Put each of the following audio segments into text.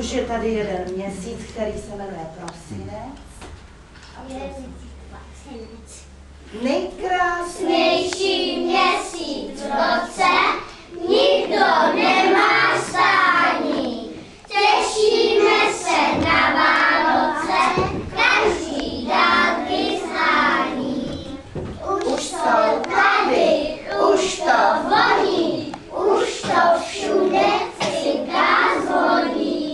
už je tady jeden měsíc, který se jmenuje prosinec. Nejkrásnější měsíc v roce, nikdo nemá stání. Těšíme se na Vánoce, každý dálky zhání. Už jsou tady, už to voní, už to všude cinká zvoní.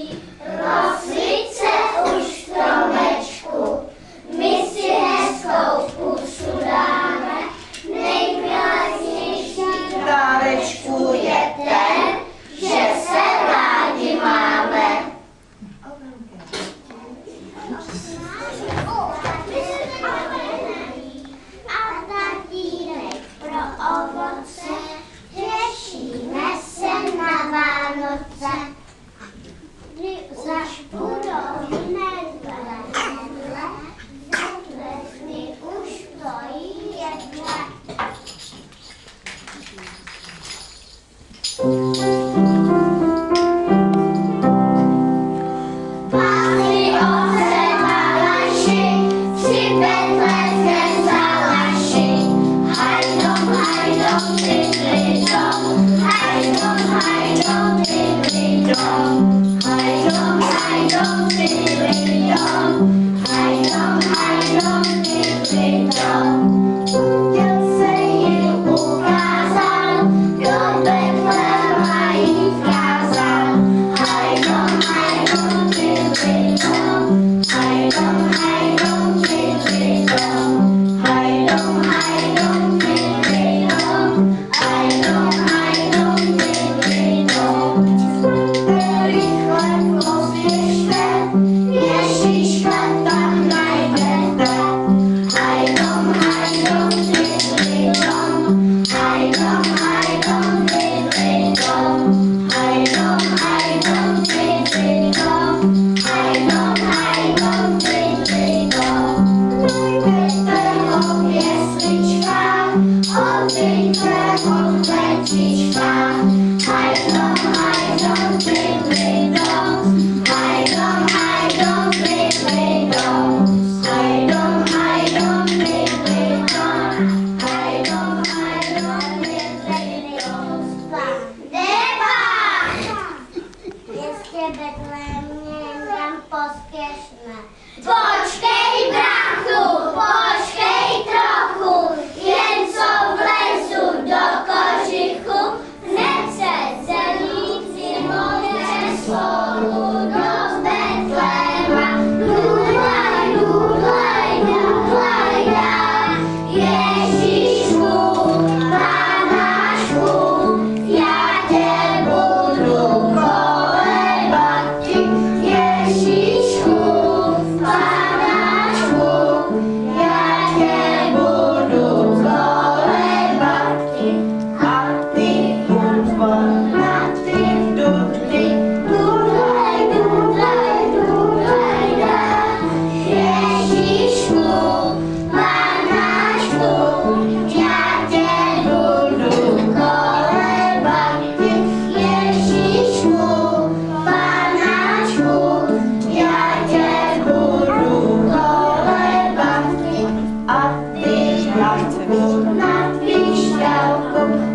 Roslice už v stromečku, my si hezkou pusu dáme. Nejkrásnější dárečku je ten, že se rádi máme. A tatínek pro ovoce, těšíme se na Vánoce. Zaž budou jiné vedle, zaplesny už stojí jedle. Pásy ovce na laši, si betlehemské zálaši. Hajdom, hajdom, tydlidom, hajdom, hajdom, tydlidom. Hajdom, hajdom, tydlidom, hajdom, hajdom, tydlidom. Anděl se jim ukázal, do Betlema jim vkázal. Hajdom, hajdom, tydlidom, hajdom, hajdom, tydlidom. Hajdom, hajdom, tydlidom, hajdom, hajdom, tydlidom. Rychle pospěšte, Ježíška tam najdete. Hajdom, hajdom, tydlidom, hajdom, hajdom, tydlidom. Hajdom, hajdom, tydlidom, hajdom, hajdom, tydlidom. Najdete ho v jesličkách, odbyňte ho v kletičkách. Hajdom, hajdom, tydlidom, hajdom, hajdom, tydlidom. Hajdom, hajdom, tydlidom, hajdom, hajdom, tydlidom. Neba! Ještě Betlémě tam pospěšme. Počkej, brachu, počkej trochu, jen co vlezu do kožichu, hned se zelníci moje spolu do Betléma. Dudlaj, dudlaj, dudlaj, dá, Ježíšku, Panášku, já tě budu kolebat, ty, Ježíšku, Panášku, já tě budu kolebat, ty, a ty na ty dudly, dudlaj, dudlaj, dudlaj, dá, Ježíšku, Panášku, já tě budu kolebat, ty, Ježíšku, Panášku, já tě budu kolebat, ty, a ty na pišťalku